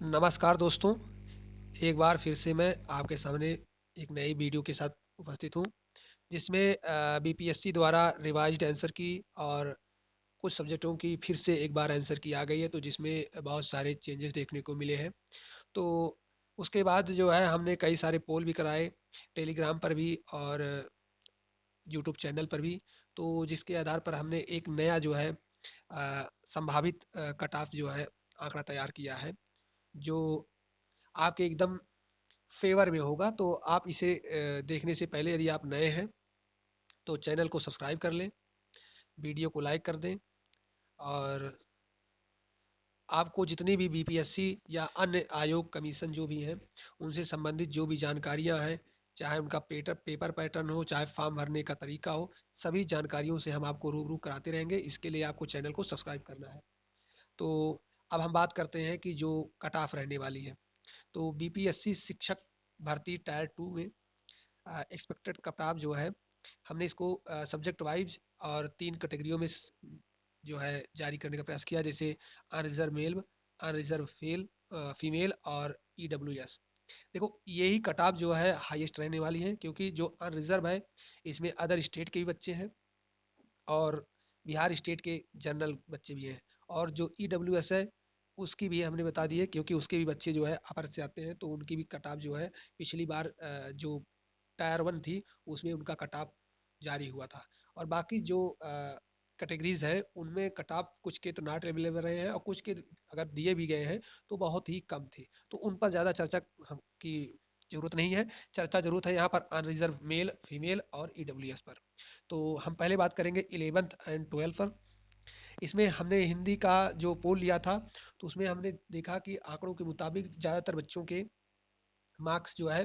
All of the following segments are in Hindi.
नमस्कार दोस्तों, एक बार फिर से मैं आपके सामने एक नई वीडियो के साथ उपस्थित हूँ, जिसमें बीपीएससी द्वारा रिवाइज्ड आंसर की और कुछ सब्जेक्टों की फिर से एक बार आंसर की आ गई है, तो जिसमें बहुत सारे चेंजेस देखने को मिले हैं। तो उसके बाद जो है हमने कई सारे पोल भी कराए, टेलीग्राम पर भी और यूट्यूब चैनल पर भी। तो जिसके आधार पर हमने एक नया जो है संभावित कट ऑफ जो है आंकड़ा तैयार किया है, जो आपके एकदम फेवर में होगा। तो आप इसे देखने से पहले यदि आप नए हैं तो चैनल को सब्सक्राइब कर लें, वीडियो को लाइक कर दें, और आपको जितनी भी बीपीएससी या अन्य आयोग कमीशन जो भी हैं उनसे संबंधित जो भी जानकारियां हैं, चाहे उनका पेपर पैटर्न हो, चाहे फॉर्म भरने का तरीका हो, सभी जानकारियों से हम आपको रूबरू कराते रहेंगे। इसके लिए आपको चैनल को सब्सक्राइब करना है। तो अब हम बात करते हैं कि जो कट ऑफ रहने वाली है। तो बीपीएससी शिक्षक भर्ती टायर 2 में एक्सपेक्टेड कट ऑफ जो है, हमने इसको सब्जेक्ट वाइज और 3 कैटेगरियों में जो है जारी करने का प्रयास किया, जैसे अनरिजर्व मेल, अनरिजर्व फीमेल और ईडब्ल्यूएस। देखो, यही कट ऑफ जो है हाईएस्ट रहने वाली है, क्योंकि जो अनरिजर्व है इसमें अदर स्टेट के भी बच्चे हैं और बिहार स्टेट के जनरल बच्चे भी हैं। और जो ईडब्ल्यूएस है उसकी भी हमने बता दी है, क्योंकि उसके भी बच्चे जो है अपर से आते हैं, तो उनकी भी कट ऑफ जो है पिछली बार जो टायर 1 थी उसमें उनका कट ऑफ जारी हुआ था। और बाकी जो कैटेगरीज है उनमें कट ऑफ कुछ के तो नॉट अवेलेबल रहे हैं और कुछ के अगर दिए भी गए हैं तो बहुत ही कम थे। तो उन पर ज़्यादा चर्चा की जरूरत नहीं है। चर्चा जरूरत है यहाँ पर अनरिजर्व मेल, फीमेल और ईडब्ल्यूएस पर। तो हम पहले बात करेंगे 11th एंड 12th पर। इसमें हमने हिंदी का जो पोल लिया था, तो उसमें हमने देखा कि आंकड़ों के मुताबिक ज़्यादातर बच्चों के मार्क्स जो है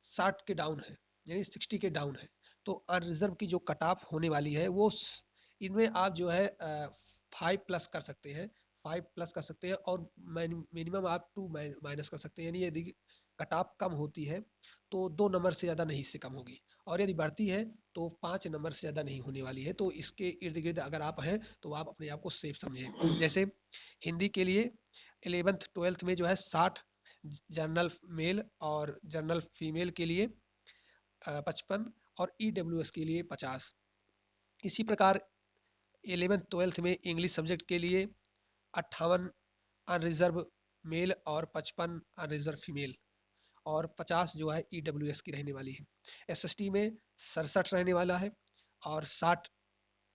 60 के डाउन है, यानी 60 के डाउन है। तो अनरिजर्व की जो कट ऑफ होने वाली है वो इनमें आप जो है 5 प्लस कर सकते हैं, 5 प्लस कर सकते हैं, और मिनिमम आप 2 माइनस कर सकते हैं। यानी यदि कट ऑफ कम होती है तो 2 नंबर से ज़्यादा नहीं, इससे कम होगी, और यदि बढ़ती है तो 5 नंबर से ज़्यादा नहीं होने वाली है। तो इसके इर्द गिर्द अगर आप हैं तो आप अपने आप को सेफ समझें। जैसे हिंदी के लिए 11th 12th में जो है 60 जनरल मेल, और जनरल फीमेल के लिए 55, और ईडब्ल्यूएस के लिए 50। इसी प्रकार 11th 12th में इंग्लिश सब्जेक्ट के लिए 58 अनरिजर्व मेल और 55 अनरिजर्व फीमेल, और 50 जो है ईडब्ल्यूएस की रहने वाली है। एसएसटी में 67 रहने वाला है, और 60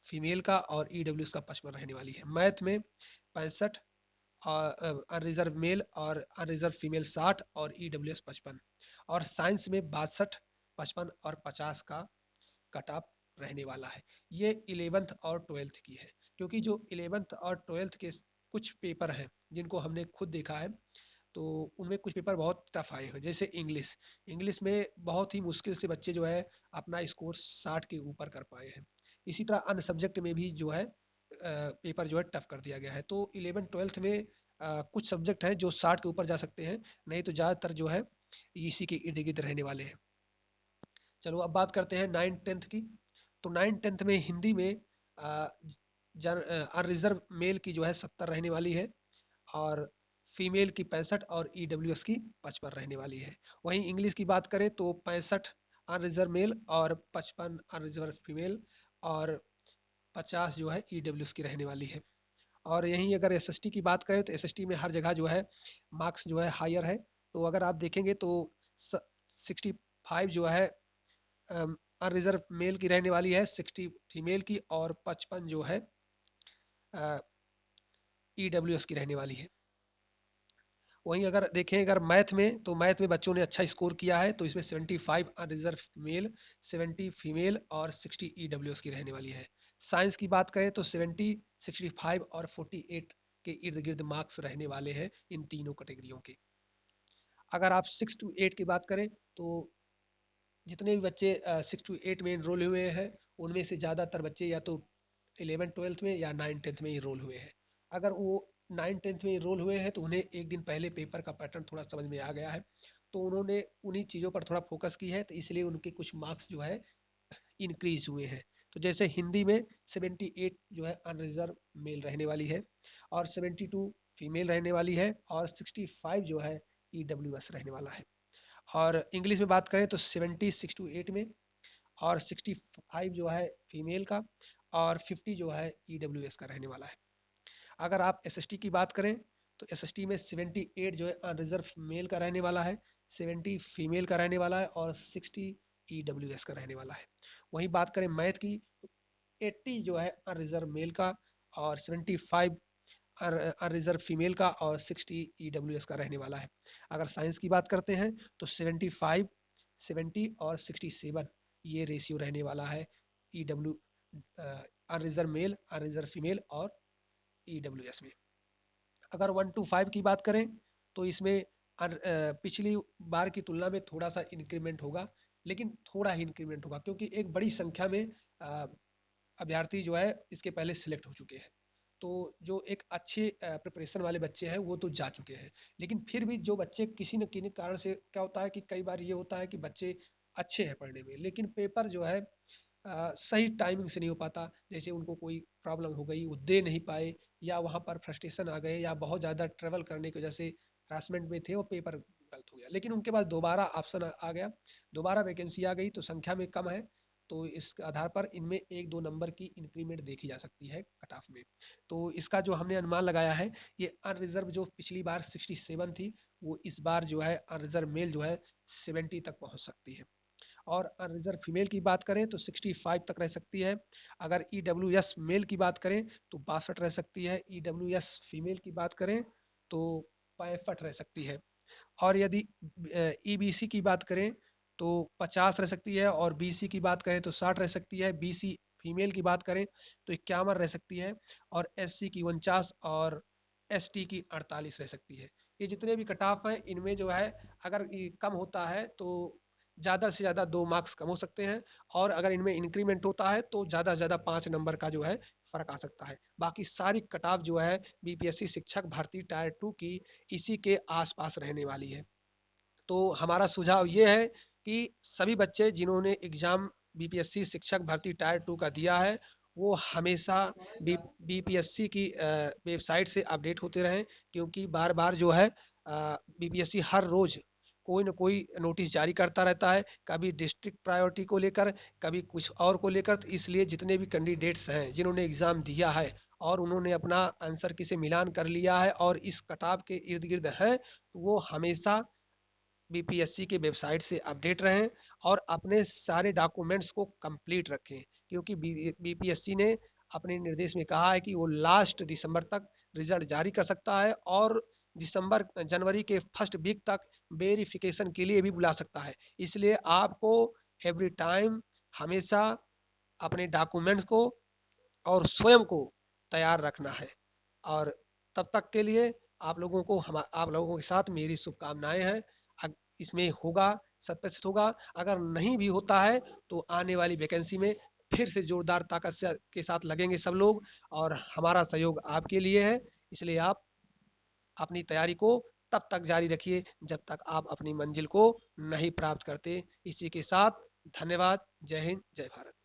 फीमेल का और ईडब्ल्यूएस का 55 रहने वाली है। मैथ में 65 अनरिजर्व मेल और अनरिजर्व फीमेल 60 और ईडब्ल्यूएस 55, और साइंस में 62, 55 और 50 का कट ऑफ रहने वाला है। ये 11th और 12th की है, क्योंकि जो 11th और 12th के कुछ पेपर हैं जिनको हमने खुद देखा है, तो उनमें कुछ पेपर बहुत टफ आए हैं। जैसे इंग्लिश, इंग्लिश में बहुत ही मुश्किल से बच्चे जो है अपना स्कोर 60 के ऊपर कर पाए हैं। इसी तरह अन्य सब्जेक्ट में भी जो है पेपर जो है टफ कर दिया गया है। तो 11 12th में कुछ सब्जेक्ट हैं जो 60 के ऊपर जा सकते हैं, नहीं तो ज़्यादातर जो है इसी के इर्द गिर्द रहने वाले हैं। चलो अब बात करते हैं 9th 10th की। तो 9th 10th में हिंदी में अनरिजर्व मेल की जो है 70 रहने वाली है, और फीमेल की 65 और ईडब्ल्यूएस की 55 रहने वाली है। वहीं इंग्लिश की बात करें तो 65 अनरिजर्व मेल और 55 अनरिजर्व फीमेल, और 50 जो है ईडब्ल्यूएस की रहने वाली है। और यहीं अगर एसएसटी की बात करें तो एसएसटी में हर जगह जो है मार्क्स जो है हायर है। तो अगर आप देखेंगे तो 65 जो है अनरिजर्व मेल की रहने वाली है, 60 फीमेल की, और 55 जो है ईडब्ल्यूएस की रहने वाली है। वहीं अगर देखें अगर मैथ में, तो मैथ में बच्चों ने अच्छा स्कोर किया है, तो इसमें 75 अनरिजर्व मेल, 70 फीमेल और 60 ईडब्ल्यूएस की रहने वाली है। साइंस की बात करें तो 70, 65 और 48 के इर्द गिर्द मार्क्स रहने वाले हैं इन तीनों कैटेगरियों के। अगर आप 6 to 8 की बात करें तो जितने भी बच्चे 6 to 8 में इनरोल हुए हैं उनमें से ज़्यादातर बच्चे या तो 11 12th में या 9 10th में इनरोल हुए हैं। अगर वो 9 10th में इनरोल हुए हैं तो उन्हें एक दिन पहले पेपर का पैटर्न थोड़ा समझ में आ गया है, तो उन्होंने उन्हीं चीज़ों पर थोड़ा फोकस की है, तो इसलिए उनके कुछ मार्क्स जो है इंक्रीज हुए हैं। तो जैसे हिंदी में 78 जो है अनरिजर्व मेल रहने वाली है, और 72 फीमेल रहने वाली है और 65 जो है EWS रहने वाला है। और इंग्लिश में बात करें तो 70 6 to 8 में, और 65 जो है फीमेल का, और 50 जो है EWS का रहने वाला है। अगर आप SST की बात करें तो SST में 78 जो है अनरिजर्व मेल का रहने वाला है, 70 फीमेल का रहने वाला है, और 60 EWS का रहने वाला है। वहीं बात करें मैथ की, 80 जो है अनरिजर्व मेल का, और 75 अनरिजर्व फीमेल का, और 60 EWS का रहने वाला है। अगर साइंस की बात करते हैं तो 75 70 और 67 ये रेशियो रहने वाला है EW unreserved male, unreserved female और EWS में। अगर 1 to 5 की बात करें तो इसमें पिछली बार की तुलना में थोड़ा सा इंक्रीमेंट होगा, लेकिन थोड़ा ही इंक्रीमेंट होगा क्योंकि एक बड़ी संख्या में अ, अभ्यर्थी जो है इसके पहले सिलेक्ट हो चुके हैं। तो जो एक अच्छे प्रिपरेशन वाले बच्चे हैं वो तो जा चुके हैं, लेकिन फिर भी जो बच्चे किसी न किसी कारण से, क्या होता है कि कई बार ये होता है कि बच्चे अच्छे हैं पढ़ने में, लेकिन पेपर जो है सही टाइमिंग से नहीं हो पाता। जैसे उनको कोई प्रॉब्लम हो गई, वो दे नहीं पाए, या वहाँ पर फ्रस्ट्रेशन आ गए, या बहुत ज़्यादा ट्रेवल करने की वजह से हरासमेंट में थे, वो पेपर गलत हो गया, लेकिन उनके पास दोबारा ऑप्शन आ गया, दोबारा वैकेंसी आ गई, तो संख्या में कम है, तो इस आधार पर इनमें 1-2 नंबर की इंक्रीमेंट देखी जा सकती है कट ऑफ में। तो इसका जो हमने अनुमान लगाया है, ये अनरिजर्व जो पिछली बार 67 थी, वो इस बार जो है अनरिजर्व मेल जो है 70 तक पहुंच सकती है। और अनरिजर्व फीमेल की बात करें तो 65 तक रह सकती है। अगर EWS मेल की बात करें तो 62 रह सकती है। EWS फीमेल की बात करें तो 65 रह सकती है। और यदि EBC की बात करें तो 50 रह सकती है, और BC की बात करें तो 60 रह सकती है। BC फीमेल की बात करें तो 51 रह सकती है, और SC की 49, और ST की 48 रह सकती है। ये जितने भी कट ऑफ हैं इनमें जो है, अगर ये कम होता है तो ज़्यादा से ज़्यादा 2 मार्क्स कम हो सकते हैं, और अगर इनमें इंक्रीमेंट होता है तो ज़्यादा से ज़्यादा 5 नंबर का जो है फर्क आ सकता है। बाकी सारी कट ऑफ जो है BPSC शिक्षक भर्ती टायर 2 की इसी के आसपास रहने वाली है। तो हमारा सुझाव ये है कि सभी बच्चे जिन्होंने एग्ज़ाम BPSC शिक्षक भर्ती टायर 2 का दिया है, वो हमेशा BPSC की वेबसाइट से अपडेट होते रहें, क्योंकि बार बार जो है BPSC हर रोज़ कोई न कोई नोटिस जारी करता रहता है, कभी डिस्ट्रिक्ट प्रायोरिटी को लेकर, कभी कुछ और को लेकर। तो इसलिए जितने भी कैंडिडेट्स हैं जिन्होंने एग्ज़ाम दिया है और उन्होंने अपना आंसर की से मिलान कर लिया है और इस कटाव के इर्द गिर्द हैं, वो हमेशा BPSC के वेबसाइट से अपडेट रहें और अपने सारे डॉक्यूमेंट्स को कंप्लीट रखें, क्योंकि BPSC ने अपने निर्देश में कहा है कि वो लास्ट दिसंबर तक रिजल्ट जारी कर सकता है, और जनवरी के फर्स्ट वीक तक वेरिफिकेशन के लिए भी बुला सकता है। इसलिए आपको एवरी टाइम हमेशा अपने डॉक्यूमेंट्स को और स्वयं को तैयार रखना है। और तब तक के लिए आप लोगों के साथ मेरी शुभकामनाएं हैं। इसमें होगा, 100% होगा। अगर नहीं भी होता है तो आने वाली वैकेंसी में फिर से जोरदार ताकत के साथ लगेंगे सब लोग, और हमारा सहयोग आपके लिए है। इसलिए आप अपनी तैयारी को तब तक जारी रखिए जब तक आप अपनी मंजिल को नहीं प्राप्त करते। इसी के साथ धन्यवाद। जय हिंद, जय भारत।